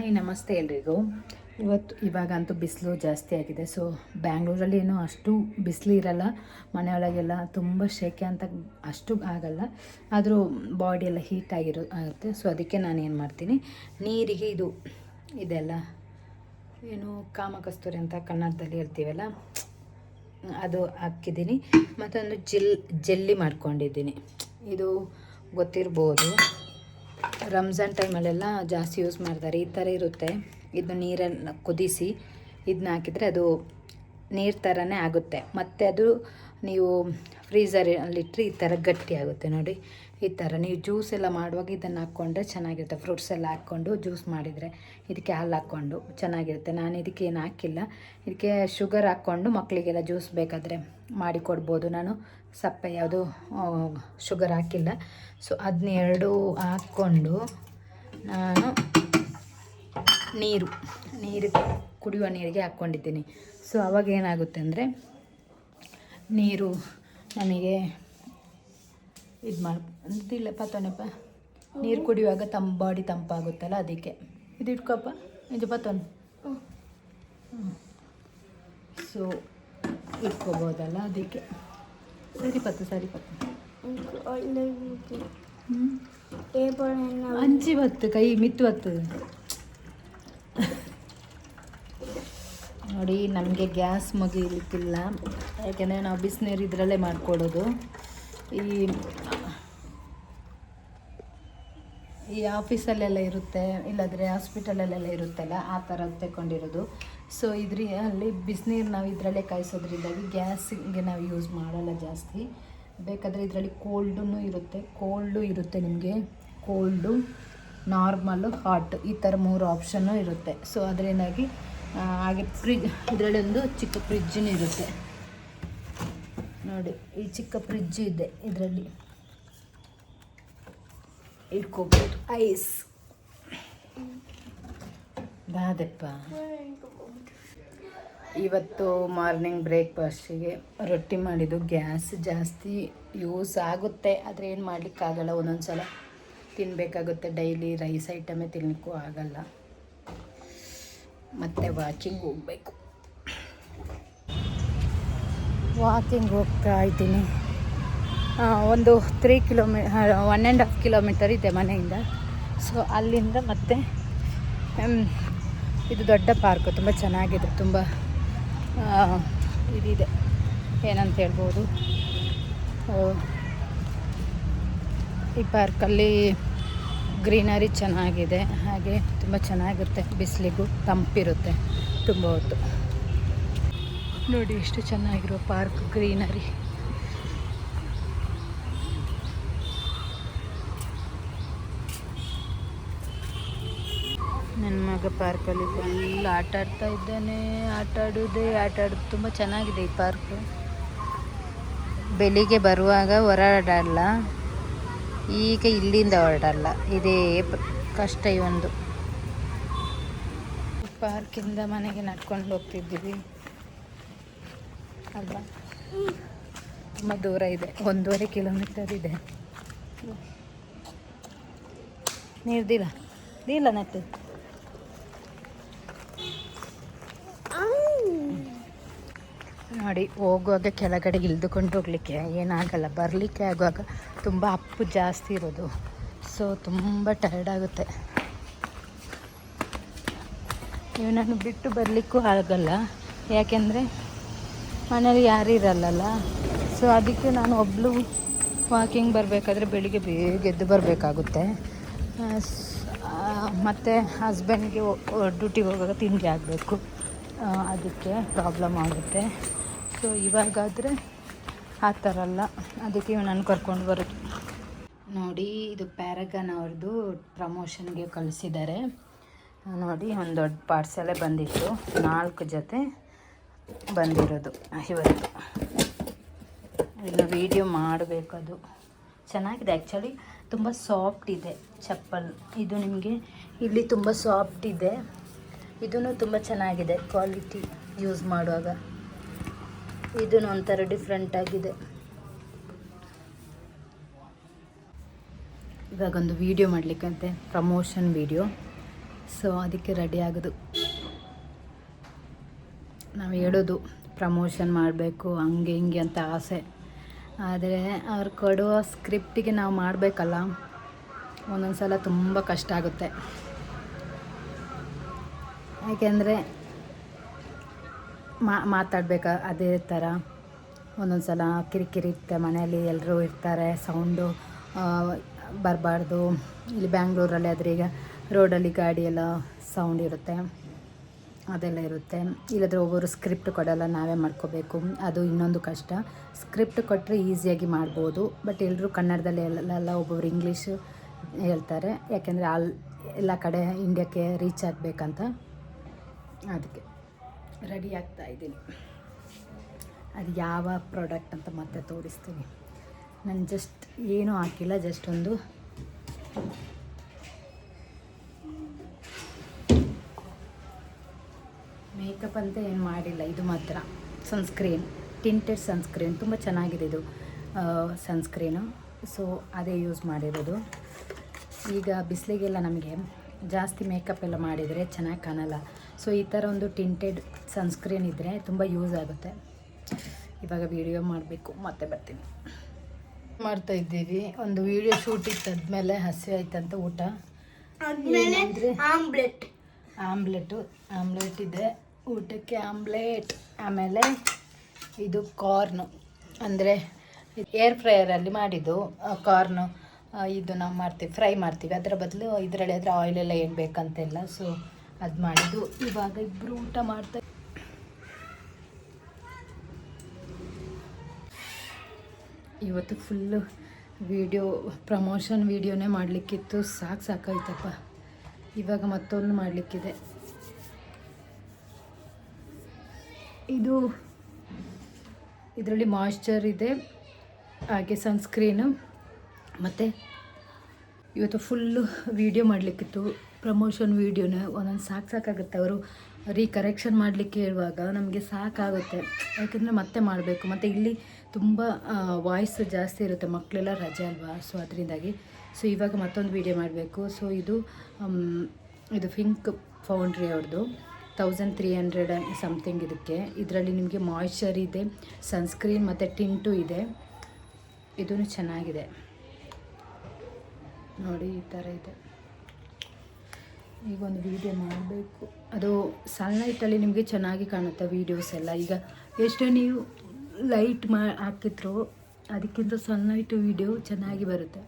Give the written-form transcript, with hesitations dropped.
Hi ನಮಸ್ತೆ ಎಲ್ರಿಗೂ. ಇವಾಗಂತೂ ಬಿಸಿಲು ಜಾಸ್ತಿ ಆಗಿದೆ. ಸೊ ಬ್ಯಾಂಗ್ಳೂರಲ್ಲಿ ಏನೋ ಅಷ್ಟು ಬಿಸಿಲು ಇರಲ್ಲ, ಮನೆಯೊಳಗೆಲ್ಲ ತುಂಬ ಶೆಕೆ ಅಂತ ಅಷ್ಟು ಆಗಲ್ಲ, ಆದರೂ ಬಾಡಿ ಎಲ್ಲ ಹೀಟ್ ಆಗುತ್ತೆ. ಸೊ ಅದಕ್ಕೆ ನಾನು ಏನು ಮಾಡ್ತೀನಿ, ನೀರಿಗೆ ಇದೆಲ್ಲ ಏನು ಕಾಮಕಸ್ತೂರಿ ಅಂತ ಕನ್ನಡದಲ್ಲಿ ಹೇಳ್ತೀವಲ್ಲ, ಅದು ಹಾಕಿದ್ದೀನಿ. ಮತ್ತೊಂದು ಜೆಲ್ಲಿ ಮಾಡ್ಕೊಂಡಿದ್ದೀನಿ. ಇದು ಗೊತ್ತಿರ್ಬೋದು, ರಂಜಾನ್ ಟೈಮಲ್ಲೆಲ್ಲ ಜಾಸ್ತಿ ಯೂಸ್ ಮಾಡ್ತಾರೆ. ಈ ಥರ ಇರುತ್ತೆ, ಇದು ನೀರನ್ನು ಕುದಿಸಿ ಇದನ್ನ ಹಾಕಿದರೆ ಅದು ನೀರು ಥರನೇ ಆಗುತ್ತೆ. ಮತ್ತು ಅದು ನೀವು ಫ್ರೀಝರಲ್ಲಿಟ್ಟರೆ ಈ ಥರ ಗಟ್ಟಿ ಆಗುತ್ತೆ ನೋಡಿ. ಈ ಥರ ನೀವು ಜ್ಯೂಸ್ ಎಲ್ಲ ಮಾಡುವಾಗ ಇದನ್ನು ಹಾಕ್ಕೊಂಡ್ರೆ ಚೆನ್ನಾಗಿರುತ್ತೆ. ಫ್ರೂಟ್ಸ್ ಎಲ್ಲ ಹಾಕ್ಕೊಂಡು ಜ್ಯೂಸ್ ಮಾಡಿದರೆ ಇದಕ್ಕೆ ಹಾಲು ಹಾಕ್ಕೊಂಡು ಚೆನ್ನಾಗಿರುತ್ತೆ. ನಾನು ಇದಕ್ಕೆ ಏನು ಹಾಕಿಲ್ಲ, ಇದಕ್ಕೆ ಶುಗರ್ ಹಾಕ್ಕೊಂಡು ಮಕ್ಕಳಿಗೆಲ್ಲ ಜ್ಯೂಸ್ ಬೇಕಾದರೆ ಮಾಡಿಕೊಡ್ಬೋದು. ನಾನು ಸಪ್ಪೆ ಯಾವುದು ಶುಗರ್ ಹಾಕಿಲ್ಲ. ಸೊ ಅದನ್ನ ಎರಡು ಹಾಕ್ಕೊಂಡು ನಾನು ನೀರು ಕುಡಿಯುವ ನೀರಿಗೆ ಹಾಕ್ಕೊಂಡಿದ್ದೀನಿ. ಸೊ ಅವಾಗ ಏನಾಗುತ್ತೆ ಅಂದರೆ ನೀರು ನಮಗೆ ಇದು ಅಂತಿಲ್ಲ ಪತ್ತೋನಪ್ಪ, ನೀರು ಕುಡಿಯುವಾಗ ಬಾಡಿ ತಂಪಾಗುತ್ತಲ್ಲ, ಅದಕ್ಕೆ ಇದು ಇಟ್ಕೊಪ್ಪ, ಇದು ಪತ್ತೋನು. ಸೊ ಇಟ್ಕೋಬೋದಲ್ಲ, ಅದಕ್ಕೆ ಸರಿ ಪತ್ತು ಅಂಚಿ ಬತ್ತು ಕೈ ಮಿತ್ತು ಬತ್ತು ನೋಡಿ. ನಮಗೆ ಗ್ಯಾಸ್ ಮುಗಿಲಿಕ್ಕಿಲ್ಲ, ಯಾಕೆಂದರೆ ನಾವು ಬಿಸಿನೀರು ಇದರಲ್ಲೇ ಮಾಡಿಕೊಡೋದು. ಈ ಆಫೀಸಲ್ಲೆಲ್ಲ ಇರುತ್ತೆ, ಇಲ್ಲಾಂದರೆ ಹಾಸ್ಪಿಟಲಲ್ಲೆಲ್ಲ ಇರುತ್ತಲ್ಲ, ಆ ಥರ ತಗೊಂಡಿರೋದು. ಸೊ ಅಲ್ಲಿ ಬಿಸಿನೀರು ನಾವು ಇದರಲ್ಲೇ ಕಾಯಿಸೋದ್ರಿಂದಾಗಿ ಗ್ಯಾಸಿಗೆ ನಾವು ಯೂಸ್ ಮಾಡಲ್ಲ ಜಾಸ್ತಿ. ಬೇಕಾದರೆ ಇದರಲ್ಲಿ ಕೋಲ್ಡು ಇರುತ್ತೆ ನಿಮಗೆ, ಕೋಲ್ಡು, ನಾರ್ಮಲ್ಲು, ಹಾಟ್, ಈ ಥರ 3 ಆಪ್ಷನ್ನು ಇರುತ್ತೆ. ಸೊ ಅದರಿಂದಾಗಿ ಹಾಗೆ ಇದರಲ್ಲಿ ಒಂದು ಚಿಕ್ಕ ಫ್ರಿಜ್ಜೂ ಇರುತ್ತೆ ನೋಡಿ. ಈ ಚಿಕ್ಕ ಫ್ರಿಜ್ಜು ಇದೆ, ಇದರಲ್ಲಿ ಇಟ್ಕೋಬೋದು ಐಸ್. ಬಾದಪ್ಪ ಇವತ್ತು ಮಾರ್ನಿಂಗ್ ಬ್ರೇಕ್ಫಾಸ್ಟಿಗೆ ರೊಟ್ಟಿ ಮಾಡಿದ್ದು. ಗ್ಯಾಸ್ ಜಾಸ್ತಿ ಯೂಸ್ ಆಗುತ್ತೆ, ಆದರೆ ಏನು ಮಾಡಲಿಕ್ಕಾಗಲ್ಲ, ಒಂದೊಂದು ಸಲ ತಿನ್ನಬೇಕಾಗುತ್ತೆ. ಡೈಲಿ ರೈಸ್ ಐಟಮೇ ತಿನ್ನಲಿಕ್ಕೂ ಆಗಲ್ಲ. ಮತ್ತು ವಾಕಿಂಗ್ ಹೋಗಬೇಕು. ವಾಕಿಂಗ್ ಹೋಗ್ತಾ ಇದ್ದೀನಿ. ಒಂದು 1.5 ಕಿಲೋಮೀಟರ್ ಇದೆ ಮನೆಯಿಂದ. ಸೊ ಅಲ್ಲಿಂದ ಮತ್ತೆ ಇದು ದೊಡ್ಡ ಪಾರ್ಕು, ತುಂಬ ಚೆನ್ನಾಗಿದೆ. ತುಂಬ ಇದಿದೆ, ಏನಂತ ಹೇಳ್ಬೋದು, ಈ ಪಾರ್ಕಲ್ಲಿ ಗ್ರೀನರಿ ಚೆನ್ನಾಗಿದೆ, ಹಾಗೆ ತುಂಬ ಚೆನ್ನಾಗಿರುತ್ತೆ. ಬಿಸಿಲಿಗೂ ತಂಪಿರುತ್ತೆ ತುಂಬ ಹೊತ್ತು. ನೋಡಿ ಎಷ್ಟು ಚೆನ್ನಾಗಿರೋ ಪಾರ್ಕ್, ಗ್ರೀನರಿ. ನನ್ನ ಮಗ ಪಾರ್ಕಲ್ಲಿ ಫುಲ್ ಆಟ ಆಡ್ತಾ ಇದ್ದಾನೆ. ಆಟಾಡೋದು ತುಂಬ ಚೆನ್ನಾಗಿದೆ ಈ ಪಾರ್ಕು. ಬೆಳಿಗ್ಗೆ ಬರುವಾಗ ಹೊರಡಲ್ಲ, ಈಗ ಇಲ್ಲಿಂದ ಹೊರಡಲ್ಲ, ಇದೇ ಕಷ್ಟ ಒಂದು. ಪಾರ್ಕಿಂದ ಮನೆಗೆ ನಡ್ಕೊಂಡು ಹೋಗ್ತಿದ್ದೀವಿ ಅಲ್ವಾ, ತುಂಬ ದೂರ ಇದೆ, 1.5 ಕಿಲೋಮೀಟರ್ ಇದೆ. ನೀರ್ದಿಲ್ಲ ನಟ್ಟು. ನೋಡಿ, ಹೋಗುವಾಗ ಕೆಳಗಡೆ ಇಳಿದುಕೊಂಡು ಹೋಗಲಿಕ್ಕೆ ಏನಾಗಲ್ಲ, ಬರಲಿಕ್ಕೆ ಆಗುವಾಗ ತುಂಬ ಅಪ್ಪು ಜಾಸ್ತಿ ಇರೋದು. ಸೊ ತುಂಬ ಟಯರ್ಡ್ ಆಗುತ್ತೆ. ನಾನು ಬಿಟ್ಟು ಬರಲಿಕ್ಕೂ ಆಗಲ್ಲ, ಯಾಕೆಂದರೆ ಮನೇಲಿ ಯಾರೂ ಇರಲ್ಲಲ್ಲ. ಸೊ ಅದಕ್ಕೆ ನಾನು ಒಬ್ಬಳು ವಾಕಿಂಗ್ ಬರಬೇಕಾದ್ರೆ ಬೆಳಿಗ್ಗೆ ಬೇಗ ಎದ್ದು ಬರಬೇಕಾಗುತ್ತೆ. ಮತ್ತು ಹಸ್ಬೆಂಡ್ಗೆ ಡ್ಯೂಟಿಗೆ ಹೋಗುವಾಗ ತಿಂಡಿ ಆಗಬೇಕು, ಅದಕ್ಕೆ ಪ್ರಾಬ್ಲಮ್ ಆಗುತ್ತೆ. ಸೊ ಇವಾಗಾದರೆ ಆ ಥರ ಅಲ್ಲ, ಅದಕ್ಕೆ ನಾನು ಕರ್ಕೊಂಡು ಬರೋದು. ನೋಡಿ, ಇದು ಪ್ಯಾರಗಾನ್ ಅವ್ರದ್ದು ಪ್ರಮೋಷನ್ಗೆ ಕಳಿಸಿದ್ದಾರೆ ನೋಡಿ. ಒಂದು ದೊಡ್ಡ ಪಾರ್ಸೆಲೇ ಬಂದಿತ್ತು, 4 ಜೊತೆ ಬಂದಿರೋದು ಇವತ್ತು. ಇನ್ನು ವೀಡಿಯೋ ಮಾಡಬೇಕು, ಅದು ಚೆನ್ನಾಗಿದೆ ಆ್ಯಕ್ಚುಲಿ. ತುಂಬ ಸಾಫ್ಟ್ ಇದೆ ಚಪ್ಪಲ್, ಇದು ನಿಮಗೆ ಇಲ್ಲಿ ತುಂಬ ಸಾಫ್ಟ್ ಇದೆ. ಇದೂ ತುಂಬ ಚೆನ್ನಾಗಿದೆ ಕ್ವಾಲಿಟಿ, ಯೂಸ್ ಮಾಡುವಾಗ. ಇದೂ ಒಂಥರ ಡಿಫ್ರೆಂಟ್ ಆಗಿದೆ. ಇವಾಗೊಂದು ವೀಡಿಯೋ ಮಾಡಲಿಕ್ಕಂತೆ, ಪ್ರಮೋಷನ್ ವೀಡಿಯೋ. ಸೊ ಅದಕ್ಕೆ ರೆಡಿ ಆಗೋದು. ನಾವು ಹೇಳೋದು ಪ್ರಮೋಷನ್ ಮಾಡಬೇಕು ಹಂಗೆ ಹಿಂಗೆ ಅಂತ ಆಸೆ, ಆದರೆ ಅವ್ರು ಕೊಡುವ ಸ್ಕ್ರಿಪ್ಟಿಗೆ ನಾವು ಮಾಡಬೇಕಲ್ಲ, ಒಂದೊಂದು ಸಲ ತುಂಬ ಕಷ್ಟ ಆಗುತ್ತೆ. ಯಾಕೆಂದರೆ ಮಾತಾಡ್ಬೇಕು ಅದೇ ಥರ ಒಂದೊಂದು ಸಲ ಕಿರಿಕಿರಿ ಇರುತ್ತೆ, ಮನೆಯಲ್ಲಿ ಎಲ್ಲರೂ ಇರ್ತಾರೆ, ಸೌಂಡು ಬರಬಾರ್ದು. ಇಲ್ಲಿ ಬ್ಯಾಂಗ್ಳೂರಲ್ಲಿ ಆದರೆ ಈಗ ರೋಡಲ್ಲಿ ಗಾಡಿ ಎಲ್ಲ ಸೌಂಡ್ ಇರುತ್ತೆ, ಅದೆಲ್ಲ ಇರುತ್ತೆ. ಇಲ್ಲದ್ರೆ ಒಬ್ಬರು ಸ್ಕ್ರಿಪ್ಟ್ ಕೊಡೋಲ್ಲ, ನಾವೇ ಮಾಡ್ಕೋಬೇಕು, ಅದು ಇನ್ನೊಂದು ಕಷ್ಟ. ಸ್ಕ್ರಿಪ್ಟ್ ಕೊಟ್ಟರೆ ಈಸಿಯಾಗಿ ಮಾಡ್ಬೋದು, ಬಟ್ ಎಲ್ಲರೂ ಕನ್ನಡದಲ್ಲಿ ಎಲ್ಲ ಒಬ್ಬೊಬ್ರು ಇಂಗ್ಲೀಷು ಹೇಳ್ತಾರೆ, ಯಾಕೆಂದರೆ ಎಲ್ಲ ಕಡೆ ಇಂಡಿಯಾಕ್ಕೆ ರೀಚ್ ಆಗಬೇಕಂತ. ಅದಕ್ಕೆ ರೆಡಿ ಆಗ್ತಾಯಿದ್ದೀನಿ. ಅದು ಯಾವ ಪ್ರಾಡಕ್ಟ್ ಅಂತ ಮತ್ತೆ ತೋರಿಸ್ತೀನಿ. ನಾನು ಜಸ್ಟ್ ಏನೂ ಹಾಕಿಲ್ಲ, ಜಸ್ಟ್ ಒಂದು ಮೇಕಪ್ ಅಂತ ಏನು ಮಾಡಿಲ್ಲ. ಇದು ಮಾತ್ರ ಸನ್ಸ್ಕ್ರೀನ್, ಟಿಂಟೆಡ್ ಸನ್ಸ್ಕ್ರೀನ್, ತುಂಬ ಚೆನ್ನಾಗಿದೆ ಇದು ಸನ್ಸ್ಕ್ರೀನು. ಸೊ ಅದೇ ಯೂಸ್ ಮಾಡಿರೋದು. ಈಗ ಬಿಸಿಲಿಗೆಲ್ಲ ನಮಗೆ ಜಾಸ್ತಿ ಮೇಕಪ್ ಎಲ್ಲ ಮಾಡಿದರೆ ಚೆನ್ನಾಗಿ ಕಾಣಲ್ಲ. ಸೊ ಈ ಥರ ಒಂದು ಟಿಂಟೆಡ್ ಸನ್ಸ್ಕ್ರೀನ್ ಇದ್ದರೆ ತುಂಬ ಯೂಸ್ ಆಗುತ್ತೆ. ಇವಾಗ ವಿಡಿಯೋ ಮಾಡಬೇಕು, ಮತ್ತೆ ಬರ್ತೀನಿ. ಮಾಡ್ತಾ ಇದ್ದೀವಿ, ಒಂದು ವಿಡಿಯೋ ಶೂಟ್ ಇತ್ತಾದ್ಮೇಲೆ ಹಸಿ ಆಯ್ತಂತ ಊಟ. ಅಂದರೆ ಆಮ್ಲೆಟ್ ಇದೆ ಊಟಕ್ಕೆ, ಆಮ್ಲೆಟ್. ಆಮೇಲೆ ಇದು ಕಾರ್ನು, ಅಂದರೆ ಏರ್ ಫ್ರೈಯರಲ್ಲಿ ಮಾಡಿದ್ದು ಕಾರ್ನು. ಇದು ನಾವು ಫ್ರೈ ಮಾಡ್ತೀವಿ, ಅದರ ಬದಲು ಇದರಲ್ಲಿ ಆದರೆ ಆಯಿಲೆಲ್ಲ ಏನು ಬೇಕಂತೆಲ್ಲ. ಸೊ ಅದು ಮಾಡಿದ್ದು. ಇವಾಗ ಇಬ್ಬರು ಊಟ ಮಾಡ್ತಾ. ಇವತ್ತು ಫುಲ್ಲು ವಿಡಿಯೋ ಪ್ರಮೋಷನ್ ವಿಡಿಯೋನೇ ಮಾಡಲಿಕ್ಕಿತ್ತು, ಸಾಕಾಯ್ತಪ್ಪ. ಇವಾಗ ಮತ್ತೊಂದು ಮಾಡಲಿಕ್ಕಿದೆ. ಇದರಲ್ಲಿ ಮಾಯ್ಶ್ಚರ್ ಇದೆ, ಹಾಗೆ ಸನ್ಸ್ಕ್ರೀನು. ಮತ್ತು ಇವತ್ತು ಫುಲ್ಲು ವೀಡಿಯೋ ಮಾಡಲಿಕ್ಕಿತ್ತು, ಪ್ರಮೋಷನ್ ವೀಡಿಯೋನ. ಒಂದೊಂದು ಸಾಕಾಗುತ್ತೆ. ಅವರು ರೀಕರೆಕ್ಷನ್ ಮಾಡಲಿಕ್ಕೆ ಹೇಳುವಾಗ ನಮಗೆ ಸಾಕಾಗುತ್ತೆ, ಯಾಕೆಂದರೆ ಮತ್ತೆ ಮಾಡಬೇಕು. ಮತ್ತು ಇಲ್ಲಿ ತುಂಬ ವಾಯ್ಸ್ ಜಾಸ್ತಿ ಇರುತ್ತೆ, ಮಕ್ಕಳೆಲ್ಲ ರಜೆ ಅಲ್ವಾ, ಸೊ ಅದರಿಂದಾಗಿ. ಸೊ ಇವಾಗ ಮತ್ತೊಂದು ವೀಡಿಯೋ ಮಾಡಬೇಕು. ಸೊ ಇದು ಪಿಂಕ್ ಫೌಂಡ್ರಿ ಅವ್ರದ್ದು 1300 ಸಮಥಿಂಗ್ ಇದಕ್ಕೆ. ಇದರಲ್ಲಿ ನಿಮಗೆ ಮಾಯ್ಶ್ಚರ್ ಇದೆ, ಸನ್ಸ್ಕ್ರೀನ್ ಮತ್ತು ಟಿಂಟು ಇದೆ. ಇದೂ ಚೆನ್ನಾಗಿದೆ ನೋಡಿ, ಈ ಥರ ಇದೆ. ಈಗ ಒಂದು ವೀಡಿಯೋ ಮಾಡಬೇಕು, ಅದು ಸನ್ಲೈಟಲ್ಲಿ ನಿಮಗೆ ಚೆನ್ನಾಗಿ ಕಾಣುತ್ತೆ ವೀಡಿಯೋಸ್ ಎಲ್ಲ. ಈಗ ಎಷ್ಟು ನೀವು ಲೈಟ್ ಹಾಕಿದ್ರು ಅದಕ್ಕಿಂತ ಸನ್ಲೈಟ್ ವೀಡಿಯೋ ಚೆನ್ನಾಗಿ ಬರುತ್ತೆ.